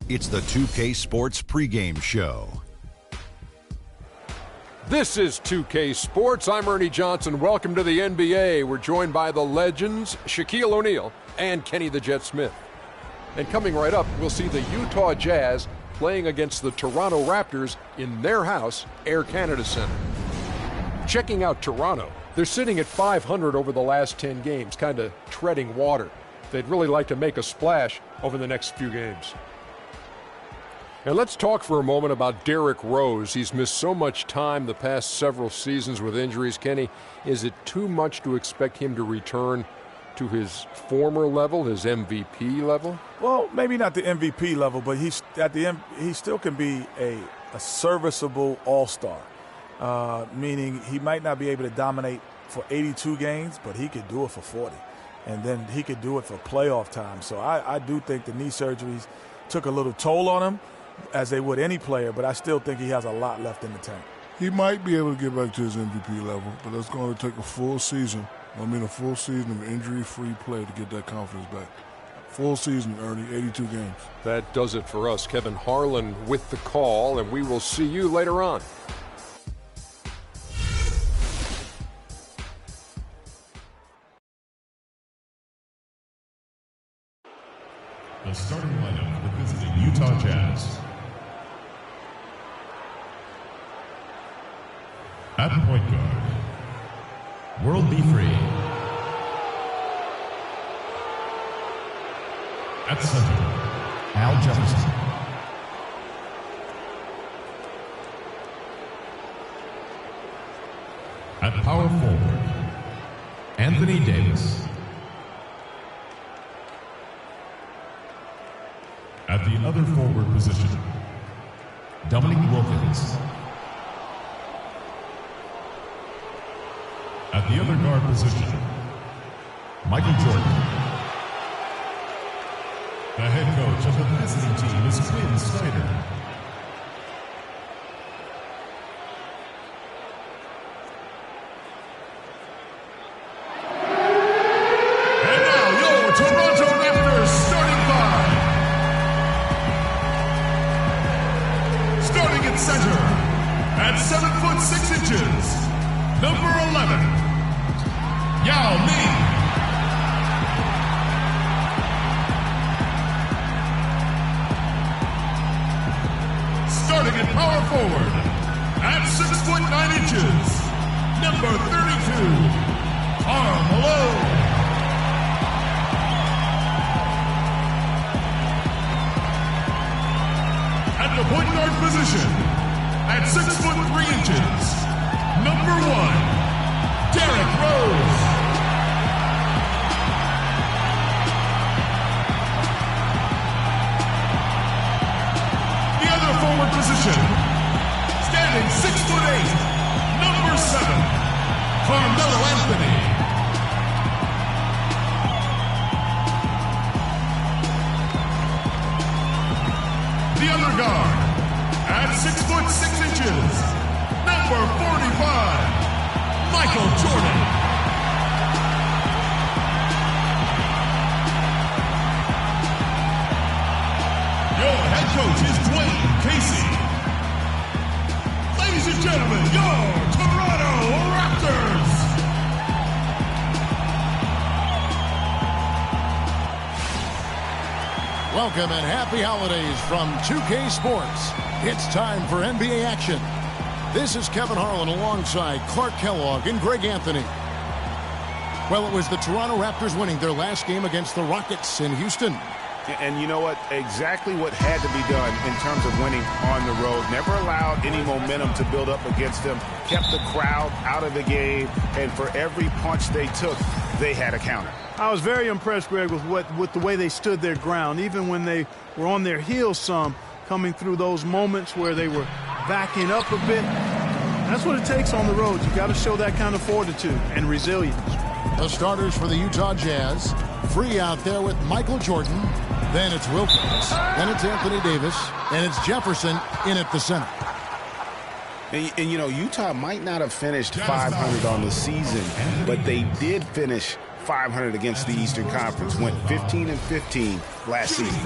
It's the 2K Sports pregame show. This is 2K Sports. I'm Ernie Johnson. Welcome to the NBA. We're joined by the legends Shaquille O'Neal and Kenny the Jet Smith. And coming right up, we'll see the Utah Jazz playing against the Toronto Raptors in their house, Air Canada Center. Checking out Toronto, they're sitting at 500 over the last 10 games, kind of treading water. They'd really like to make a splash over the next few games. And let's talk for a moment about Derrick Rose. He's missed so much time the past several seasons with injuries. Kenny, is it too much to expect him to return to his former level, his MVP level? Well, maybe not the MVP level, but he still can be a serviceable all-star, meaning he might not be able to dominate for 82 games, but he could do it for 40. And then he could do it for playoff time. So I do think the knee surgeries took a little toll on him, as they would any player, but I still think he has a lot left in the tank. He might be able to get back to his MVP level, but it's going to take a full season. A full season of injury-free play to get that confidence back. Full season, Ernie, 82 games. That does it for us. Kevin Harlan with the call, and we will see you later on. The starting lineup for the visiting Utah Jazz. At point guard, World Be Free. At center, Al Jefferson. At power forward, Anthony Davis. At the other forward position, Dominique Wilkins. At the other guard position, Michael Jordan. The head coach of the visiting team is Quinn Snyder. And now your Toronto Raptors starting five. Starting at center, at 7'6", number 11, Yao Ming. Starting at power forward, at 6'9", number 32, Karl Malone. At the point guard position, at 6'3", number 1, Derrick Rose. The other forward position, standing 6'8", number 7, Carmelo Anthony. The other guard, at 6'6", number 45, Michael Jordan. Your head coach is Dwayne Casey. Ladies and gentlemen, your Toronto Raptors. Welcome and happy holidays from 2K Sports. It's time for NBA action. This is Kevin Harlan alongside Clark Kellogg and Greg Anthony. Well, it was the Toronto Raptors winning their last game against the Rockets in Houston. And you know what? Exactly what had to be done in terms of winning on the road. Never allowed any momentum to build up against them. Kept the crowd out of the game. And for every punch they took, they had a counter. I was very impressed, Greg, with the way they stood their ground, even when they were on their heels some, coming through those moments where they were backing up a bit. That's what it takes on the road. You got to show that kind of fortitude and resilience. The starters for the Utah Jazz, free out there with Michael Jordan. Then it's Wilkins. Then it's Anthony Davis. And it's Jefferson in at the center. And you know, Utah might not have finished 500 on the season, but they did finish .500 against the Eastern Conference. Went 15-15 last season.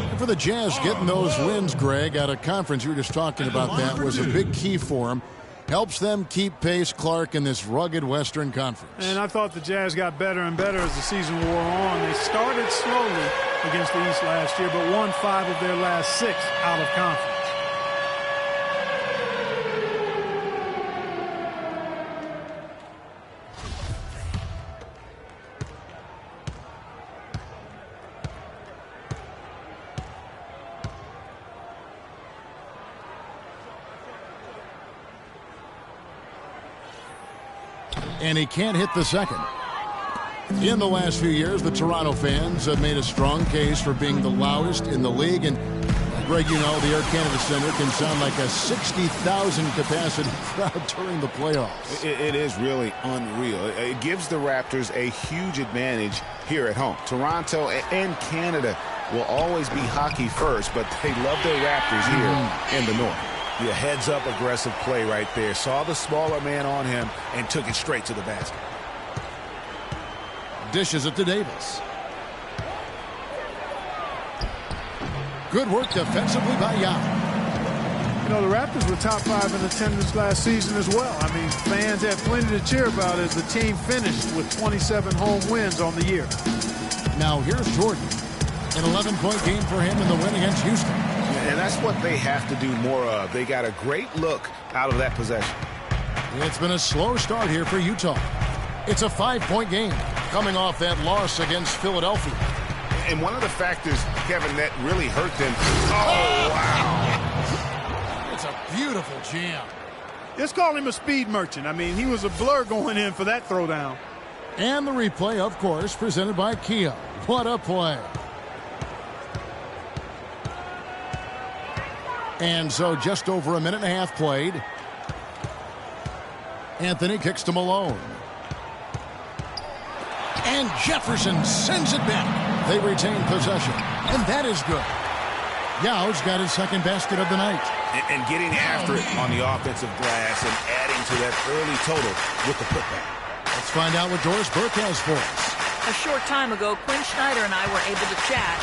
And for the Jazz, getting those wins, Greg, out of conference, you were just talking about that, was a big key for them. Helps them keep pace, Clark, in this rugged Western Conference. And I thought the Jazz got better and better as the season wore on. They started slowly against the East last year, but won 5 of their last 6 out of conference. And he can't hit the second. In the last few years, the Toronto fans have made a strong case for being the loudest in the league. And, Greg, you know, the Air Canada Center can sound like a 60,000 capacity crowd during the playoffs. It is really unreal. It gives the Raptors a huge advantage here at home. Toronto and Canada will always be hockey first, but they love their Raptors here in the North. Yeah, heads-up aggressive play right there. Saw the smaller man on him and took it straight to the basket. Dishes it to Davis. Good work defensively by Yao. You know, the Raptors were top 5 in attendance last season as well. I mean, fans had plenty to cheer about as the team finished with 27 home wins on the year. Now here's Jordan. An 11-point game for him in the win against Houston. And that's what they have to do more of. They got a great look out of that possession. It's been a slow start here for Utah. It's a 5-point game coming off that loss against Philadelphia. And one of the factors, Kevin, that really hurt them. Oh, wow. It's a beautiful jam. Just call him a speed merchant. I mean, he was a blur going in for that throwdown. And the replay, of course, presented by Kia. What a play. And so just over a minute and a half played. Anthony kicks to Malone. And Jefferson sends it back. They retain possession. And that is good. Yao's got his second basket of the night. And getting after it on the offensive glass and adding to that early total with the putback. Let's find out what Doris Burke has for us. A short time ago, Quinn Snyder and I were able to chat.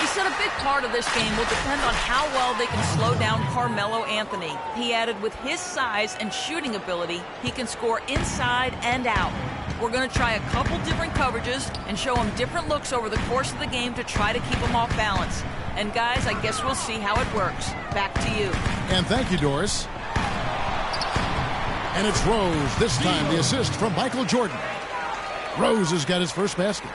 He said a big part of this game will depend on how well they can slow down Carmelo Anthony. He added with his size and shooting ability, he can score inside and out. We're going to try a couple different coverages and show him different looks over the course of the game to try to keep him off balance. And guys, I guess we'll see how it works. Back to you. And thank you, Doris. And it's Rose, this time the assist from Michael Jordan. Rose has got his first basket.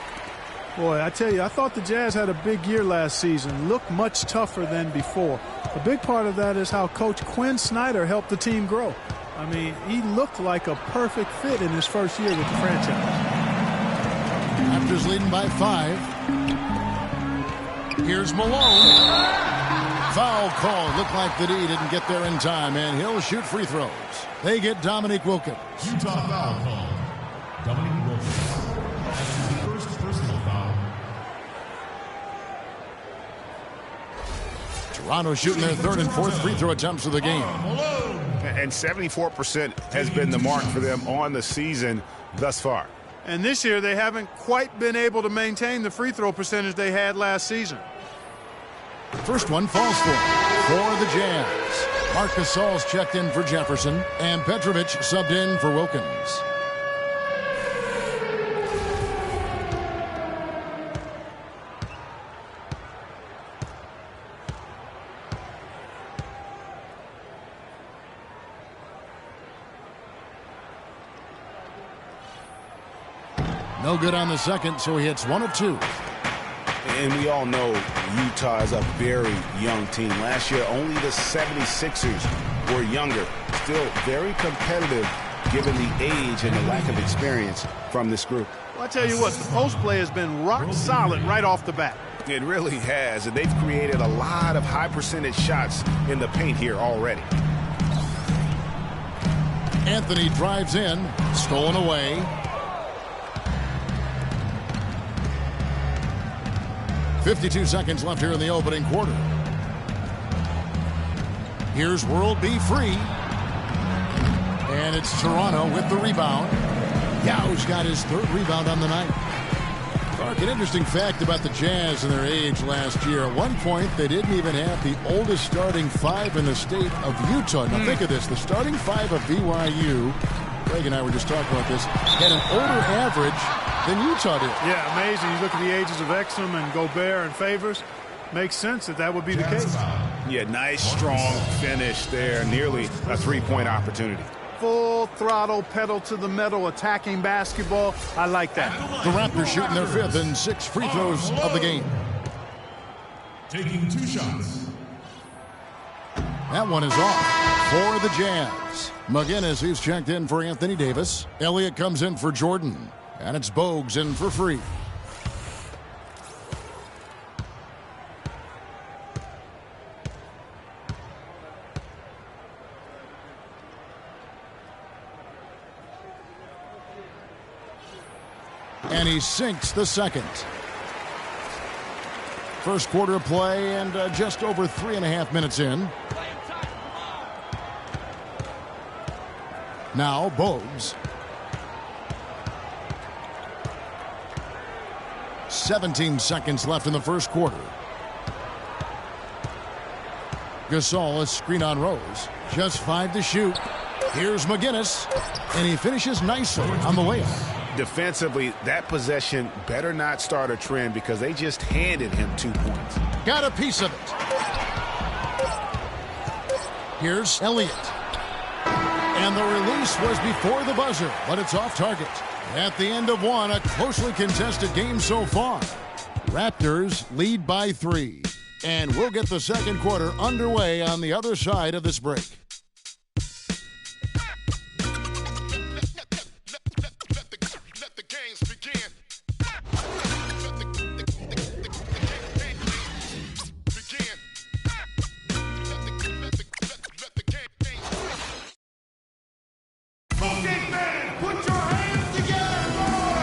Boy, I tell you, I thought the Jazz had a big year last season, looked much tougher than before. A big part of that is how Coach Quinn Snyder helped the team grow. I mean, he looked like a perfect fit in his first year with the franchise. Raptors leading by 5. Here's Malone. Foul call. Looked like the D didn't get there in time, and he'll shoot free throws. They get Dominique Wilkins. Utah foul call. Dominique Wilkins. That's the first personal foul. Toronto shooting their third and fourth free throw attempts of the game. And 74% has been the mark for them on the season thus far. And this year, they haven't quite been able to maintain the free throw percentage they had last season. First one falls for the Jazz. Marc Gasol's checked in for Jefferson, and Petrovic subbed in for Wilkins. No good on the second, so he hits 1 of 2. And we all know Utah is a very young team. Last year, only the 76ers were younger. Still very competitive given the age and the lack of experience from this group. Well, I tell you what, the post play has been rock solid right off the bat. It really has, and they've created a lot of high percentage shots in the paint here already. Anthony drives in, stolen away. 52 seconds left here in the opening quarter. Here's World B. Free. And it's Toronto with the rebound. Yao's got his 3rd rebound on the night. Clark, an interesting fact about the Jazz and their age last year. At one point, they didn't even have the oldest starting 5 in the state of Utah. Now think of this. The starting 5 of BYU, Greg and I were just talking about this, had an older average than Utah did. Yeah, amazing. You look at the ages of Exum and Gobert and Favors. Makes sense that would be the case. Yeah, nice, strong finish there. Nearly a 3-point opportunity. Full throttle, pedal to the metal, attacking basketball. I like that. The Raptors shooting their 5th and 6 free throws of the game. Taking 2 shots. That one is off for the Jazz. McGinnis, he's checked in for Anthony Davis. Elliott comes in for Jordan. And it's Bogues in for free. And he sinks the second. First quarter of play and just over 3.5 minutes in. Now Bogues. 17 seconds left in the first quarter. Gasol, a screen on Rose. Just 5 to shoot. Here's McGinnis. And he finishes nicely on the layup. Defensively, that possession better not start a trend because they just handed him 2 points. Got a piece of it. Here's Elliott. And the release was before the buzzer, but it's off target. At the end of one, a closely contested game so far. Raptors lead by 3. And we'll get the second quarter underway on the other side of this break.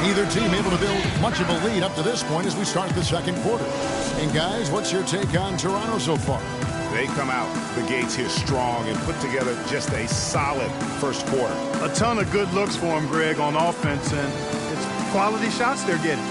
Neither team able to build much of a lead up to this point as we start the second quarter. And guys, what's your take on Toronto so far? They come out the gates here strong and put together just a solid first quarter. A ton of good looks for him, Greg, on offense, and it's quality shots they're getting.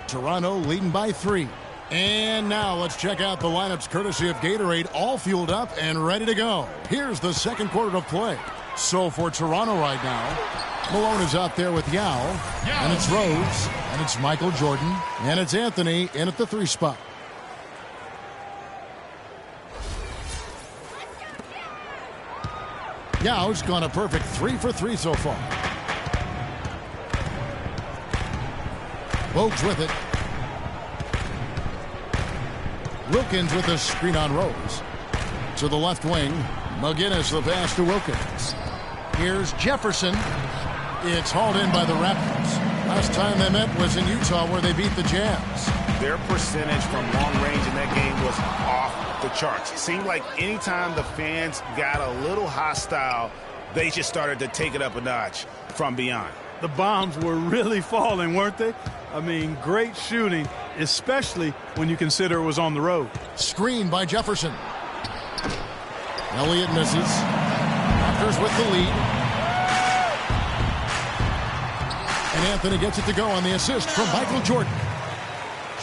Toronto leading by 3. And now let's check out the lineups courtesy of Gatorade, all fueled up and ready to go. Here's the second quarter of play. So for Toronto right now, Malone is out there with Yao, and it's Rose, and it's Michael Jordan, and it's Anthony in at the 3 spot. Yao's gone a perfect 3 for 3 so far. Bogues with it. Wilkins with a screen on Rose. To the left wing. McGinnis the pass to Wilkins. Here's Jefferson. It's hauled in by the Raptors. Last time they met was in Utah where they beat the Jazz. Their percentage from long range in that game was off the charts. It seemed like anytime the fans got a little hostile, they just started to take it up a notch from beyond. The bombs were really falling, weren't they? I mean, great shooting, especially when you consider it was on the road. Screen by Jefferson. Elliott misses. Raptors with the lead. And Anthony gets it to go on the assist from Michael Jordan.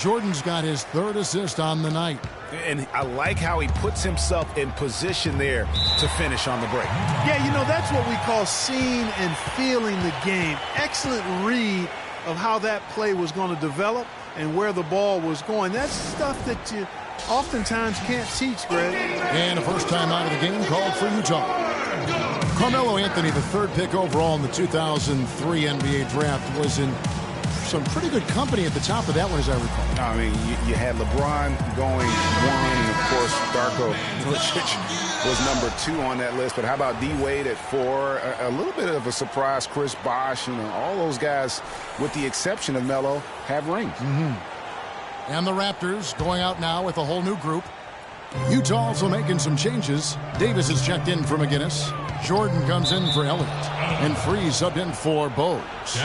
Jordan's got his 3rd assist on the night. And I like how he puts himself in position there to finish on the break. Yeah, you know, that's what we call seeing and feeling the game. Excellent read of how that play was going to develop and where the ball was going. That's stuff that you oftentimes can't teach, Greg. And a first time out of the game called for Utah. Carmelo Anthony, the 3rd pick overall in the 2003 NBA draft, was in some pretty good company at the top of that one, as I recall. I mean, you had LeBron going 1, and of course, Darko Milicic was number 2 on that list. But how about D-Wade at 4? A little bit of a surprise, Chris Bosh. You know, all those guys, with the exception of Melo, have rings. And the Raptors going out now with a whole new group. Utah also making some changes. Davis is checked in for McGinnis. Jordan comes in for Elliott. And Freeze subbed in for Bogues.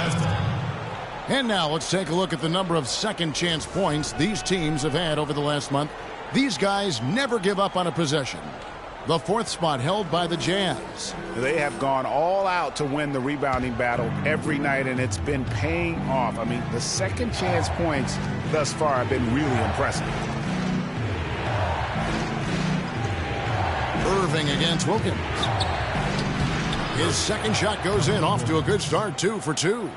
And now let's take a look at the number of second chance points these teams have had over the last month. These guys never give up on a possession. The 4th spot held by the Jazz. They have gone all out to win the rebounding battle every night, and it's been paying off. I mean, the second chance points thus far have been really impressive. Irving against Wilkins. His second shot goes in, off to a good start, 2 for 2.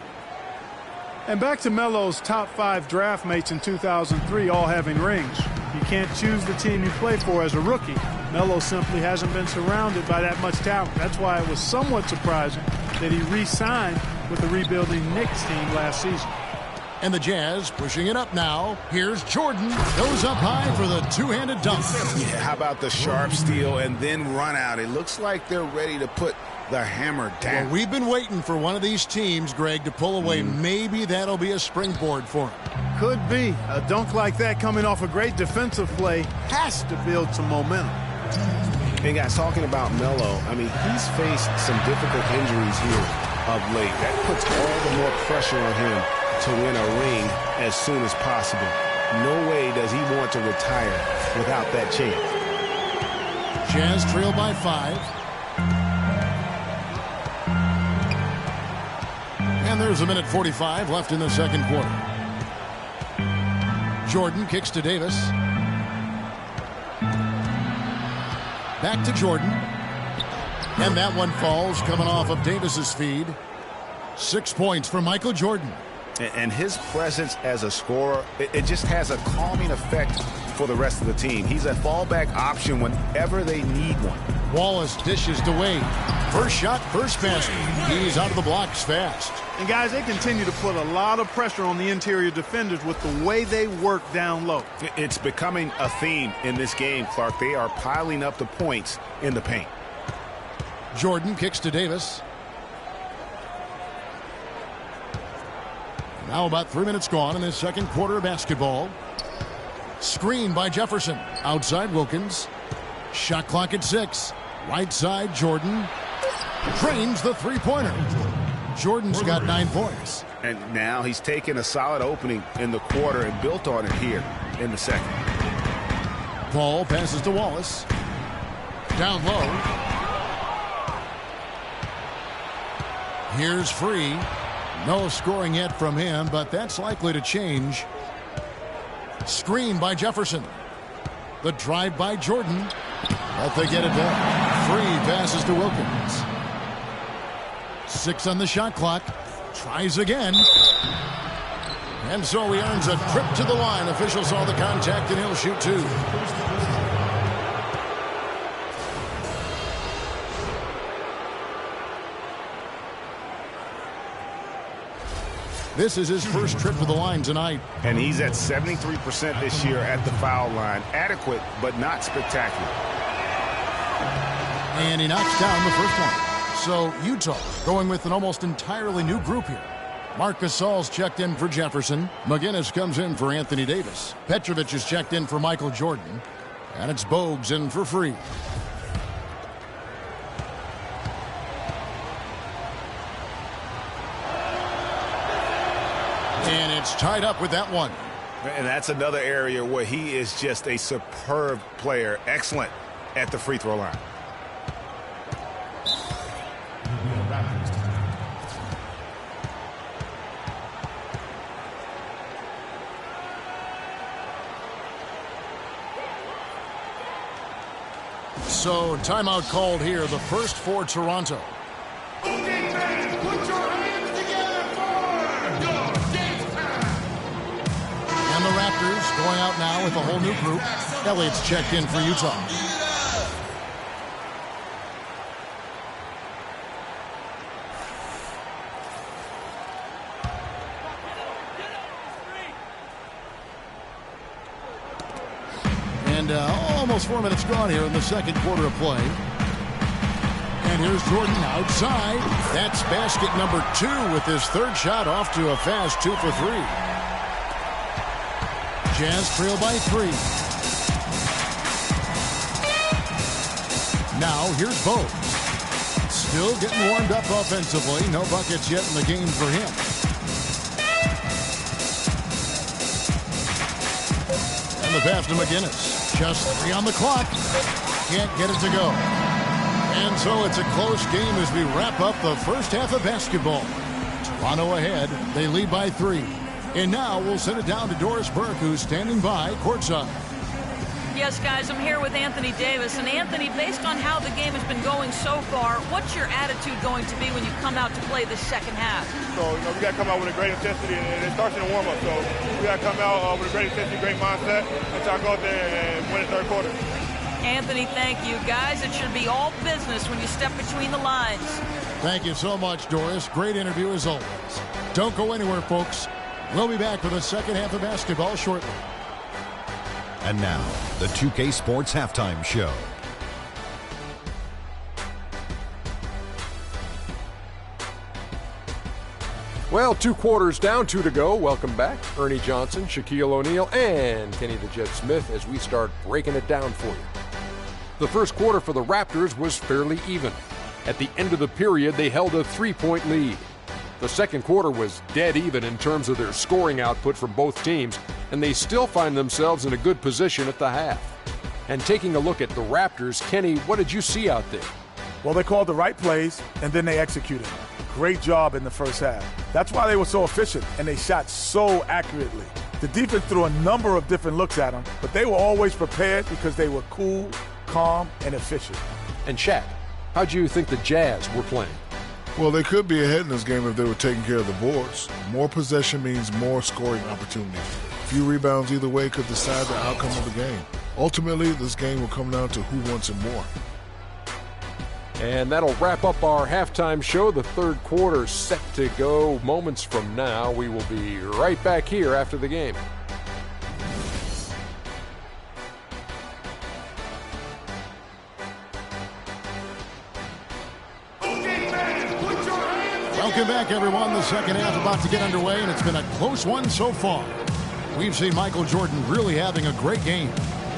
And back to Melo's top 5 draft mates in 2003, all having rings. You can't choose the team you play for as a rookie. Melo simply hasn't been surrounded by that much talent. That's why it was somewhat surprising that he re-signed with the rebuilding Knicks team last season. And the Jazz pushing it up now. Here's Jordan. Goes up high for the two-handed dunk. Yeah, how about the sharp steal and then run out? It looks like they're ready to put the hammer down. Well, we've been waiting for one of these teams, Greg, to pull away. Maybe that'll be a springboard for him. Could be. A dunk like that coming off a great defensive play has to build some momentum. And guys, talking about Melo, I mean, he's faced some difficult injuries here of late. That puts all the more pressure on him to win a ring as soon as possible. No way does he want to retire without that chance. Jazz trail by 5. And there's a minute 45 left in the second quarter. Jordan kicks to Davis. Back to Jordan. And that one falls, coming off of Davis's feed. 6 points for Michael Jordan. And his presence as a scorer, it just has a calming effect for the rest of the team. He's a fallback option whenever they need one. Wallace dishes to Wade. First shot, first basket. He's out of the blocks fast. And guys, they continue to put a lot of pressure on the interior defenders with the way they work down low. It's becoming a theme in this game, Clark. They are piling up the points in the paint. Jordan kicks to Davis. Now about 3 minutes gone in this second quarter of basketball. Screen by Jefferson. Outside Wilkins. Shot clock at 6. Right side Jordan. Drains the three-pointer. Jordan's got 9 points. And now he's taken a solid opening in the quarter and built on it here in the second. Ball passes to Wallace. Down low. Here's Free. No scoring yet from him, but that's likely to change. Screen by Jefferson. The drive by Jordan. But they get it done. Free passes to Wilkins. 6 on the shot clock. Tries again. And so he earns a trip to the line. Officials saw the contact and he'll shoot 2. This is his first trip to the line tonight. And he's at 73% this year at the foul line. Adequate, but not spectacular. And he knocks down the first one. So Utah going with an almost entirely new group here. Marc Gasol's checked in for Jefferson. McGinnis comes in for Anthony Davis. Petrovic is checked in for Michael Jordan. And it's Bogues in for Free. And it's tied up with that one. And that's another area where he is just a superb player. Excellent at the free throw line. So timeout called here, the first for Toronto. And the Raptors going out now with a whole new group. Elliott's checked in for Utah. And almost 4 minutes gone here in the second quarter of play. And here's Jordan outside. That's basket number 2 with his third shot off to a fast 2 for 3. Jazz trail by 3. Now here's Bose. Still getting warmed up offensively. No buckets yet in the game for him. And the pass to McGinnis. Just 3 on the clock. Can't get it to go. And so it's a close game as we wrap up the first half of basketball. Toronto ahead. They lead by 3. And now we'll send it down to Doris Burke, who's standing by courtside. Yes, guys, I'm here with Anthony Davis. And Anthony, based on how the game has been going so far, what's your attitude going to be when you come out to play the second half? So, we got to come out with a great intensity, and it starts in the warm-up. So, we got to come out with a great intensity, great mindset, and try to go out there and win the third quarter. Anthony, thank you. Guys, it should be all business when you step between the lines. Thank you so much, Doris. Great interview as always. Don't go anywhere, folks. We'll be back for the second half of basketball shortly. And now, the 2K Sports Halftime Show. Well, 2 quarters down, 2 to go. Welcome back. Ernie Johnson, Shaquille O'Neal, and Kenny the Jet Smith as we start breaking it down for you. The first quarter for the Raptors was fairly even. At the end of the period, they held a 3-point lead. The second quarter was dead even in terms of their scoring output from both teams, and they still find themselves in a good position at the half. And taking a look at the Raptors, Kenny, what did you see out there? Well, they called the right plays, and then they executed. Great job in the first half. That's why they were so efficient, and they shot so accurately. The defense threw a number of different looks at them, but they were always prepared because they were cool, calm, and efficient. And Shaq, how'd you think the Jazz were playing? Well, they could be ahead in this game if they were taking care of the boards. More possession means more scoring opportunities. Few rebounds either way could decide the outcome of the game. Ultimately, this game will come down to who wants it more. And that'll wrap up our halftime show. The third quarter set to go moments from now. We will be right back here after the game. Welcome back, everyone. The second half about to get underway, and it's been a close one so far. We've seen Michael Jordan really having a great game.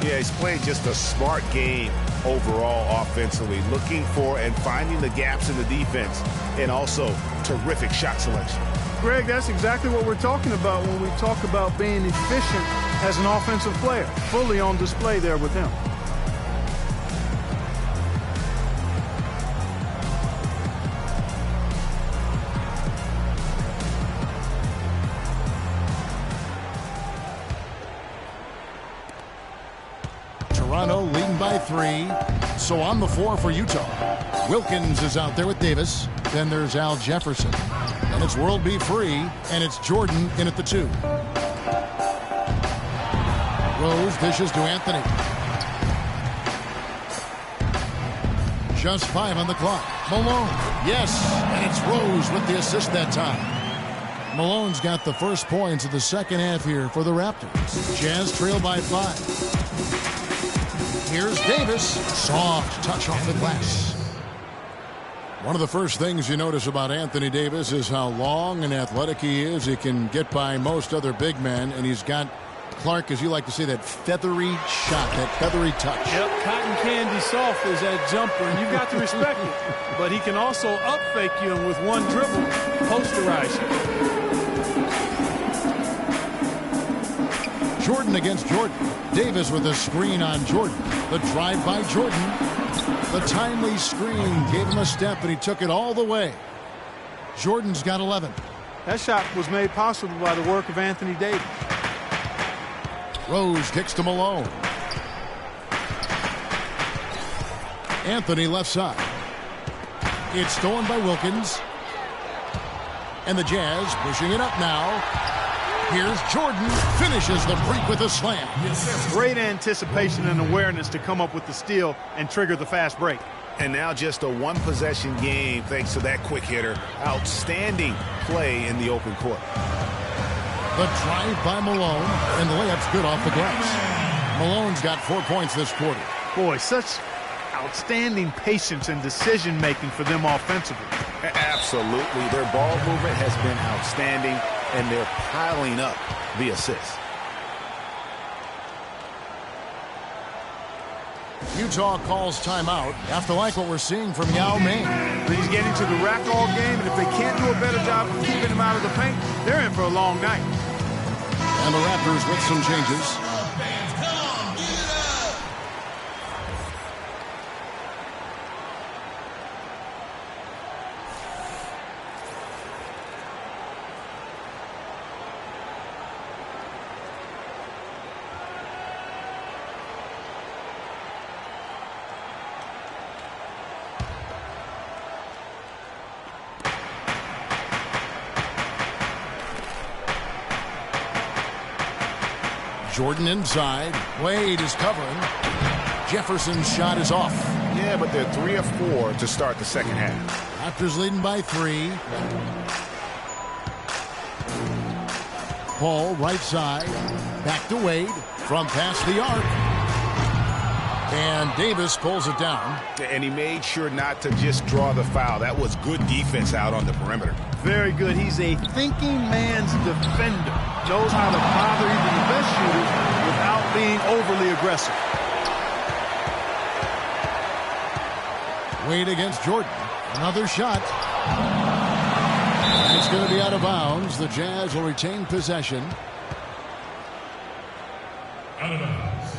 Yeah, he's playing just a smart game overall offensively, looking for and finding the gaps in the defense, and also terrific shot selection. Greg, that's exactly what we're talking about when we talk about being efficient as an offensive player. Fully on display there with him. Toronto leading by 3. So on the floor for Utah. Wilkins is out there with Davis. Then there's Al Jefferson. And it's World B. Free. And it's Jordan in at the 2. Rose dishes to Anthony. Just 5 on the clock. Malone. Yes. And it's Rose with the assist that time. Malone's got the first points of the second half here for the Raptors. Jazz trail by 5. Here's Davis. Soft touch off the glass. One of the first things you notice about Anthony Davis is how long and athletic he is. He can get by most other big men, and he's got, Clark, as you like to say, that feathery shot, that feathery touch. Yep, cotton candy soft is that jumper, and you've got to respect it. But he can also up fake you, and with one dribble, posterize you. Jordan against Jordan. Davis with a screen on Jordan. The drive by Jordan. The timely screen gave him a step, and he took it all the way. Jordan's got 11. That shot was made possible by the work of Anthony Davis. Rose kicks to Malone. Anthony left side. It's stolen by Wilkins. And the Jazz pushing it up now. Here's Jordan, finishes the break with a slam. Great anticipation and awareness to come up with the steal and trigger the fast break. And now just a one-possession game thanks to that quick hitter. Outstanding play in the open court. The drive by Malone, and the layup's good off the glass. Malone's got 4 points this quarter. Boy, such outstanding patience and decision-making for them offensively. Absolutely. Their ball movement has been outstanding, and they're piling up the assists. Utah calls timeout. Have to like what we're seeing from Yao Ming. He's getting to the rack all game, and if they can't do a better job of keeping him out of the paint, they're in for a long night. And the Raptors with some changes. Jordan inside. Wade is covering. Jefferson's shot is off. Yeah, but they're 3 of 4 to start the second half. Raptors leading by 3. Paul right side. Back to Wade. From past the arc. And Davis pulls it down. And he made sure not to just draw the foul. That was good defense out on the perimeter. Very good. He's a thinking man's defender. Knows how to bother even the best shooters without being overly aggressive. Wade against Jordan. Another shot. It's going to be out of bounds. The Jazz will retain possession. Out of bounds.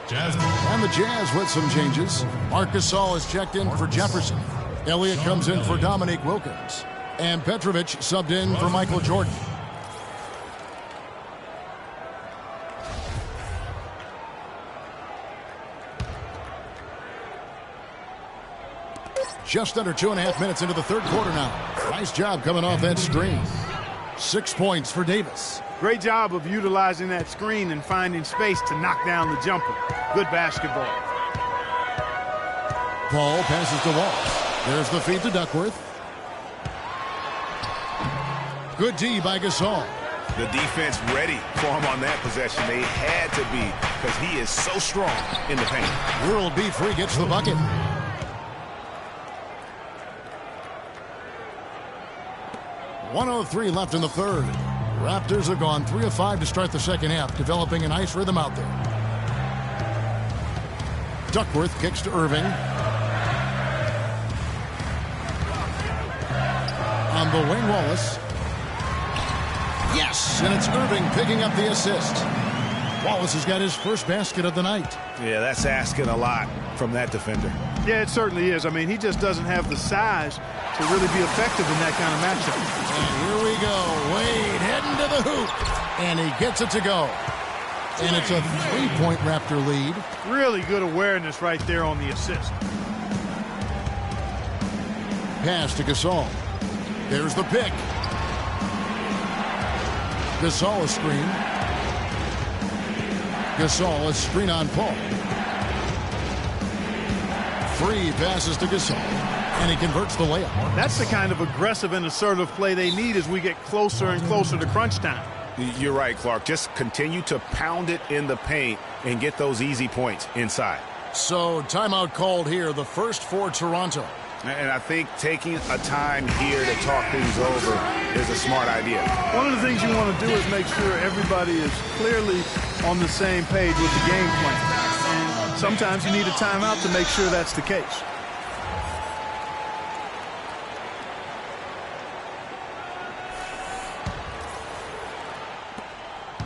Jazz. And the Jazz with some changes. Marc Gasol is checked in for Jefferson. Elliott comes in for Dominique Wilkins. And Petrovic subbed in for Michael Jordan. Just under 2.5 minutes into the third quarter now. Nice job coming off that screen. 6 points for Davis. Great job of utilizing that screen and finding space to knock down the jumper. Good basketball. Paul passes to Wall. There's the feed to Duckworth. Good D by Gasol. The defense ready for him on that possession. They had to be because he is so strong in the paint. World beat free gets the bucket. .103 left in the third. Raptors have gone 3 of 5 to start the second half, developing a nice rhythm out there. Duckworth kicks to Irving. On the wing, Wallace. Yes, and it's Irving picking up the assist. Wallace has got his first basket of the night. Yeah, that's asking a lot from that defender. Yeah, it certainly is. I mean, he just doesn't have the size to really be effective in that kind of matchup. And here we go. Wade heading to the hoop. And he gets it to go. And it's a 3-point Raptor lead. Really good awareness right there on the assist. Pass to Gasol. There's the pick. Gasol a screen. Gasol a screen on Paul. 3 passes to Gasol. And he converts the layup. That's the kind of aggressive and assertive play they need as we get closer and closer to crunch time. You're right, Clark. Just continue to pound it in the paint and get those easy points inside. So timeout called here, the first for Toronto. And I think taking a time here to talk things over is a smart idea. One of the things you want to do is make sure everybody is clearly on the same page with the game plan. And sometimes you need a timeout to make sure that's the case.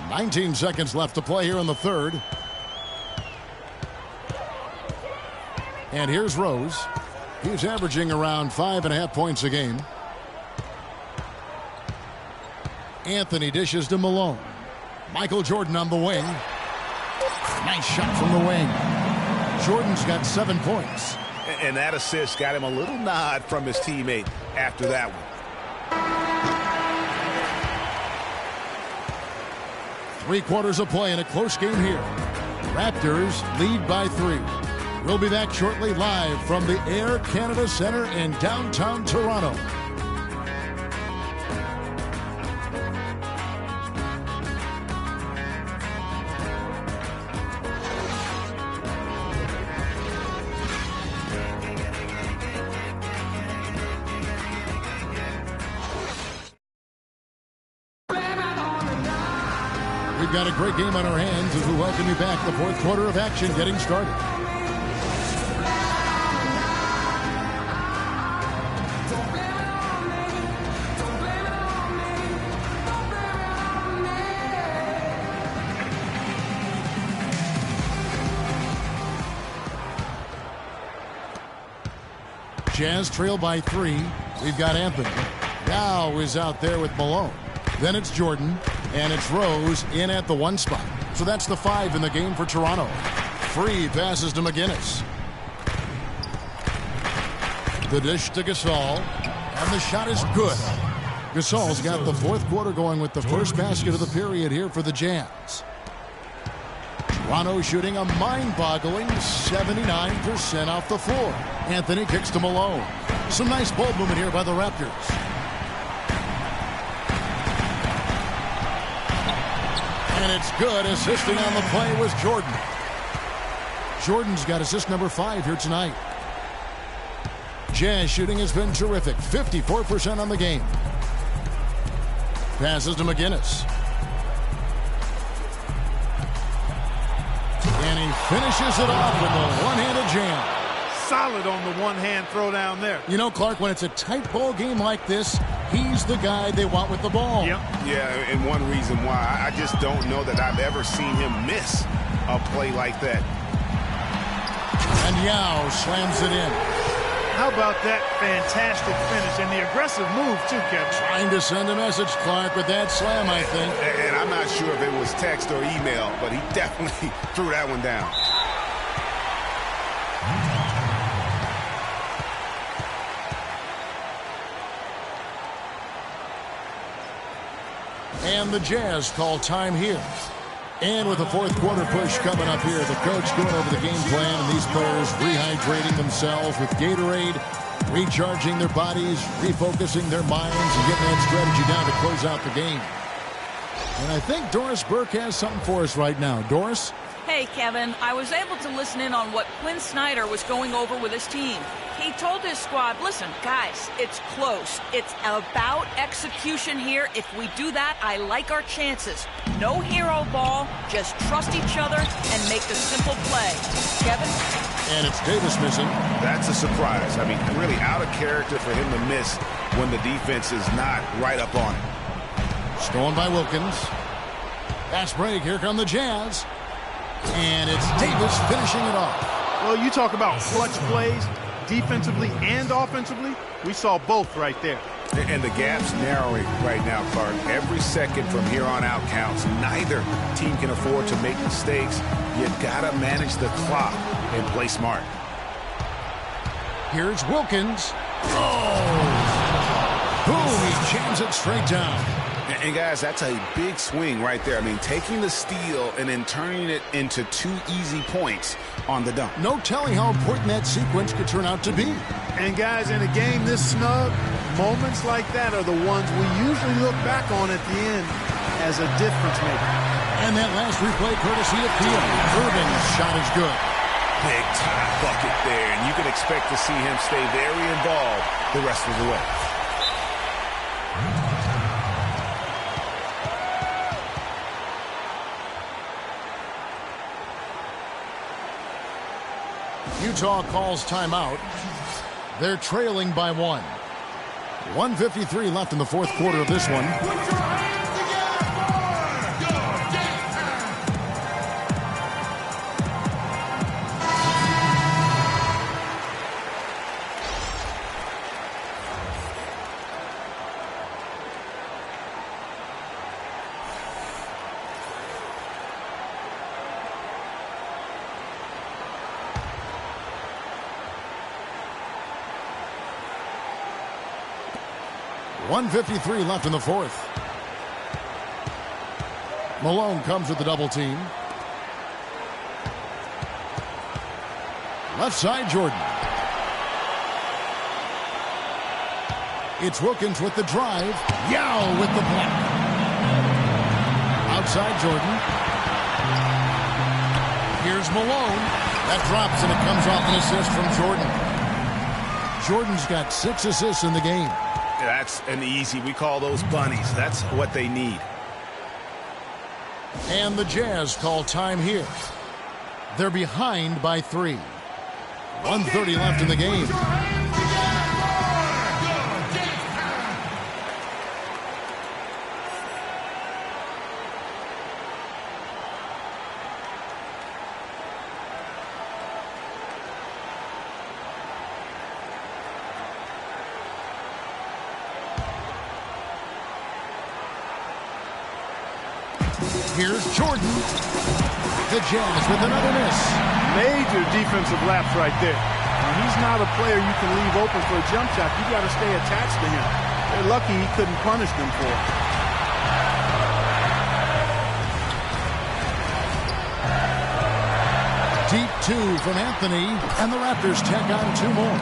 .19 seconds left to play here in the third. And here's Rose. He's averaging around 5.5 points a game. Anthony dishes to Malone. Michael Jordan on the wing. Nice shot from the wing. Jordan's got 7 points. And that assist got him a little nod from his teammate after that one. 3 quarters of play in a close game here. Raptors lead by 3. We'll be back shortly live from the Air Canada Centre in downtown Toronto. We've got a great game on our hands as we welcome you back. The fourth quarter of action getting started. Jazz trail by 3. We've got Anthony. Now is out there with Malone. Then it's Jordan. And it's Rose in at the 1 spot. So that's the 5 in the game for Toronto. Free passes to McGinnis. The dish to Gasol. And the shot is good. Gasol's got the fourth quarter going with the first basket of the period here for the Jazz. Toronto shooting a mind-boggling 79% off the floor. Anthony kicks to Malone. Some nice ball movement here by the Raptors. And it's good. Assisting on the play was Jordan. Jordan's got assist number 5 here tonight. Jazz shooting has been terrific. 54% on the game. Passes to McGinnis. And he finishes it off with a one-handed jam. Solid on the one-hand throw down there. You know, Clark, when it's a tight ball game like this, he's the guy they want with the ball. Yep. Yeah, and one reason why, I just don't know that I've ever seen him miss a play like that. And Yao slams it in. How about that fantastic finish and the aggressive move, too, Kevin? Trying to send a message, Clark, with that slam, I think. And I'm not sure if it was text or email, but he definitely threw that one down. And the Jazz call time here. And with the fourth quarter push coming up here, the coach going over the game plan and these players rehydrating themselves with Gatorade, recharging their bodies, refocusing their minds, and getting that strategy down to close out the game. And I think Doris Burke has something for us right now. Doris? Hey, Kevin, I was able to listen in on what Quinn Snyder was going over with his team. He told his squad, listen, guys, it's close. It's about execution here. If we do that, I like our chances. No hero ball, just trust each other and make the simple play. Kevin? And it's Davis missing. That's a surprise. I mean, really out of character for him to miss when the defense is not right up on it. Stolen by Wilkins. Fast break. Here come the Jazz. And it's Davis finishing it off. Well, you talk about clutch plays, defensively and offensively. We saw both right there. And the gap's narrowing right now, Clark. Every second from here on out counts. Neither team can afford to make mistakes. You gotta manage the clock and play smart. Here's Wilkins. Oh! Boom! He jams it straight down. And guys, that's a big swing right there. I mean, taking the steal and then turning it into 2 easy points on the dunk. No telling how important that sequence could turn out to be. And guys, in a game this snug, moments like that are the ones we usually look back on at the end as a difference maker. And that last replay courtesy of Peel. Irving's shot is good. Big time bucket there, and you can expect to see him stay very involved the rest of the way. Utah calls timeout. They're trailing by 1. 1:53 left in the fourth quarter of this one. .153 left in the fourth. Malone comes with the double team. Left side, Jordan. It's Wilkins with the drive. Yao with the block. Outside, Jordan. Here's Malone. That drops and it comes off an assist from Jordan. Jordan's got 6 assists in the game. That's an easy. We call those bunnies. That's what they need. And the Jazz call time here. They're behind by 3. 1:30 left in the game. Here's Jordan. The Jazz with another miss. Major defensive lapse right there. Now, he's not a player you can leave open for a jump shot. You got to stay attached to him. They're lucky he couldn't punish them for it. Deep 2 from Anthony, and the Raptors tack on 2 more.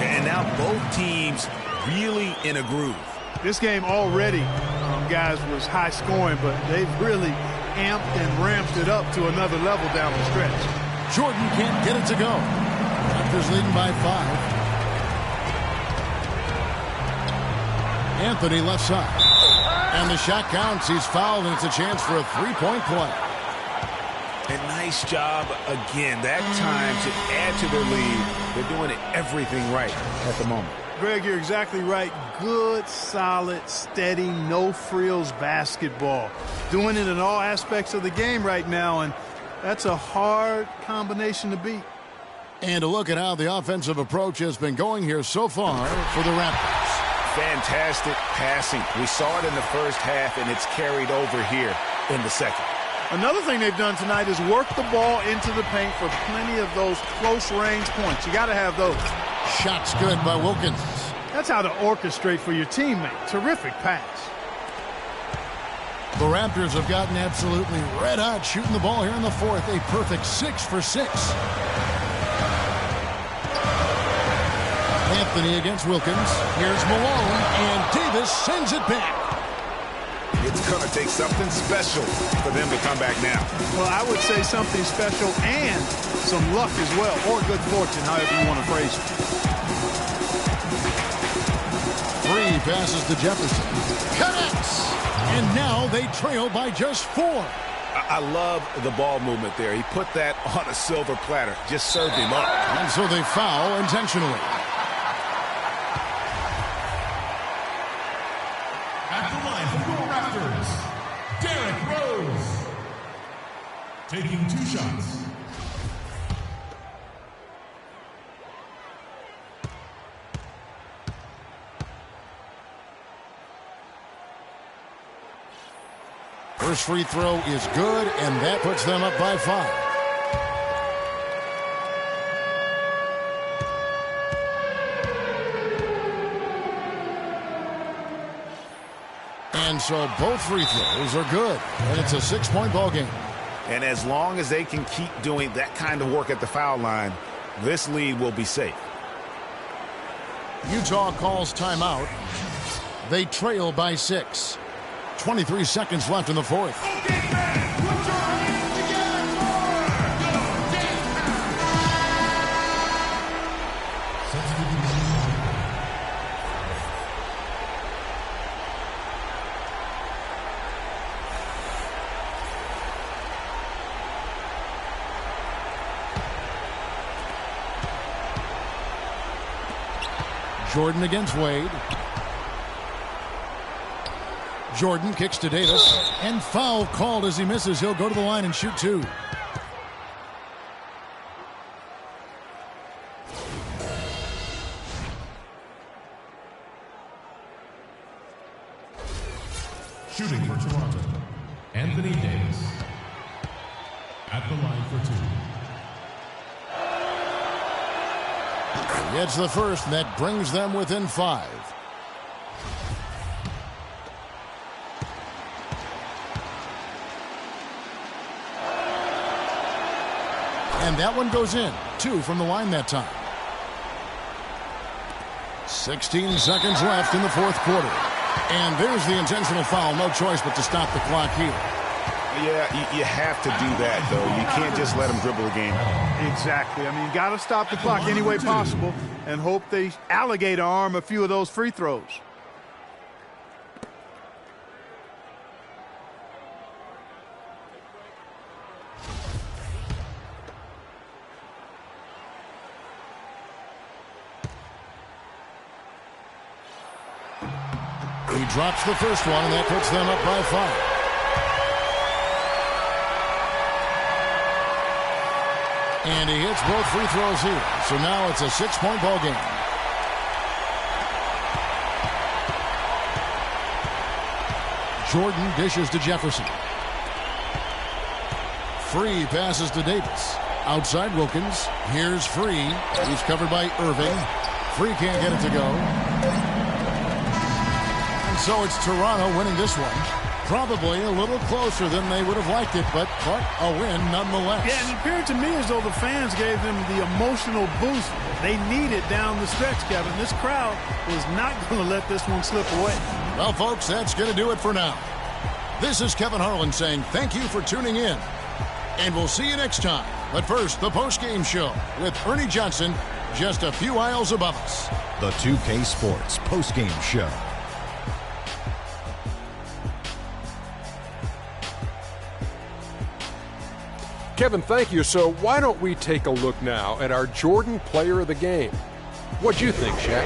And now both teams really in a groove. This game already, guys, was high scoring, but they've really amped and ramped it up to another level down the stretch. Jordan can't get it to go. Raptors leading by 5. Anthony left side. And the shot counts. He's fouled, and it's a chance for a 3-point play. A nice job again that time to add to their lead. They're doing everything right at the moment. Greg, you're exactly right. Good, solid, steady, no-frills basketball. Doing it in all aspects of the game right now, and that's a hard combination to beat. And a look at how the offensive approach has been going here so far for the Raptors. Fantastic passing. We saw it in the first half, and it's carried over here in the second. Another thing they've done tonight is work the ball into the paint for plenty of those close-range points. You got to have those. Shots good by Wilkins. That's how to orchestrate for your teammate. Terrific pass. The Raptors have gotten absolutely red hot shooting the ball here in the fourth. A perfect 6 for 6. Anthony against Wilkins. Here's Malone, and Davis sends it back. It's going to take something special for them to come back now. Well, I would say something special and some luck as well, or good fortune, however you want to phrase it. 3 passes to Jefferson. Connects! And now they trail by just 4. I love the ball movement there. He put that on a silver platter. Just served him up. And so they foul intentionally. At the line for your Raptors, Derrick Rose. Taking 2 shots. First free throw is good, and that puts them up by 5. And so both free throws are good, and it's a 6-point ball game. And as long as they can keep doing that kind of work at the foul line, this lead will be safe. Utah calls timeout. They trail by 6. 23 seconds left in the fourth. Jordan against Wade. Jordan kicks to Davis, and foul called as he misses. He'll go to the line and shoot 2. Shooting for Toronto, Anthony Davis. At the line for 2. He gets the first, and that brings them within 5. And that one goes in. 2 from the line that time. 16 seconds left in the fourth quarter. And there's the intentional foul. No choice but to stop the clock here. Yeah, you have to do that, though. You can't just let them dribble the game. Exactly. I mean, you got to stop the clock any way possible and hope they alligator arm a few of those free throws. He drops the first one, and that puts them up by 5. And he hits both free throws here. So now it's a 6-point ball game. Jordan dishes to Jefferson. Free passes to Davis. Outside Wilkins. Here's Free. He's covered by Irving. Free can't get it to go. And so it's Toronto winning this one. Probably a little closer than they would have liked it, but a win nonetheless. Yeah, and it appeared to me as though the fans gave them the emotional boost they needed down the stretch, Kevin. This crowd was not going to let this one slip away. Well, folks, that's going to do it for now. This is Kevin Harlan saying thank you for tuning in, and we'll see you next time. But first, the post-game show with Ernie Johnson just a few aisles above us. The 2K Sports post-game show. Kevin, thank you. So why don't we take a look now at our Jordan Player of the Game? What'd you think, Shaq?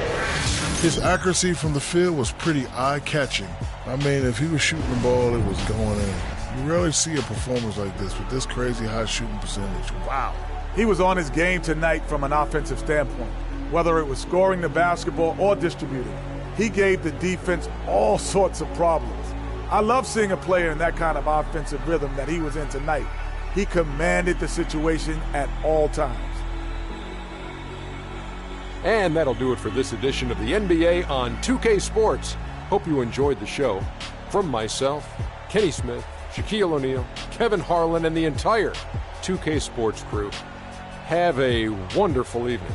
His accuracy from the field was pretty eye-catching. I mean, if he was shooting the ball, it was going in. You rarely see a performance like this with this crazy high shooting percentage. Wow. He was on his game tonight from an offensive standpoint, whether it was scoring the basketball or distributing. He gave the defense all sorts of problems. I love seeing a player in that kind of offensive rhythm that he was in tonight. He commanded the situation at all times. And that'll do it for this edition of the NBA on 2K Sports. Hope you enjoyed the show. From myself, Kenny Smith, Shaquille O'Neal, Kevin Harlan, and the entire 2K Sports crew, have a wonderful evening.